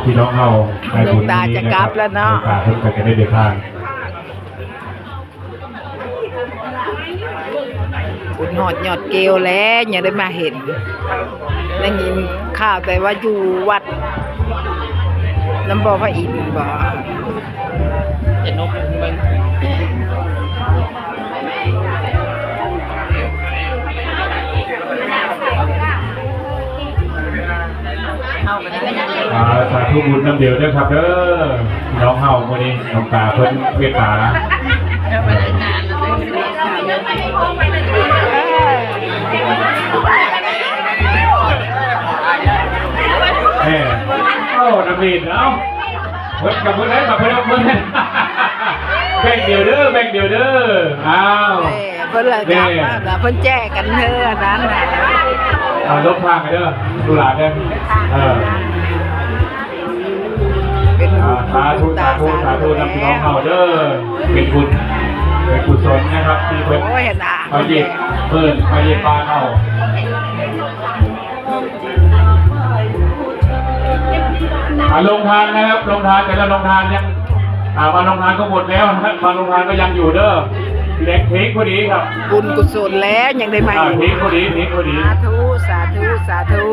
พี่น้องเราในบุญนี้นะครับ หลวงตาจะกลับแล้วเนาะ หลวงตาเพิ่งจะได้เดินทาง บุญหอดยอดเกลแล้วยังได้มาเห็นได้ยินข่าวแต่ว่าอยู่วัดน้ำบ่อพระอินทร์บ่ จะนกเบิ่ง สาธุบุญน้ำเดียวด้วยครับเด้อพี่น้องเฮาวันนี้หลวงตาเพิ่นเมตตาเฮ้โอ้น้ำมีดเนาะเพิ่นกับเพิ่นได้กับเพิ่นเพิ่นแบ่งเดียวเด้อแบ่งเดียวเด้ออ้าว เพิ่นเลยกลับมาแล้วเพิ่นแจ้กันเธออันนั้นน่ะ ลบทางไปเด้อดูหลานเด้อ เป็นบุญ สาธุสาธุสาธุนำพี่น้องเฮาเด้อเป็นบุญเป็นกุศลนะครับที่เพิ่น โอ้ยเห็นอ่ะ มาหยิบเพิ่นมาหยิบปลาเฮาลงทานนะครับลงทานแต่ละลงทานยังมาลงทานก็หมดแล้วมาลงทานก็ยังอยู่เด้อเล็กเทคพอดีครับ บุญกุศลแล้วยังได้มาเห็น เทคพอดีเทคพอดี สาธุสาธุสาธุ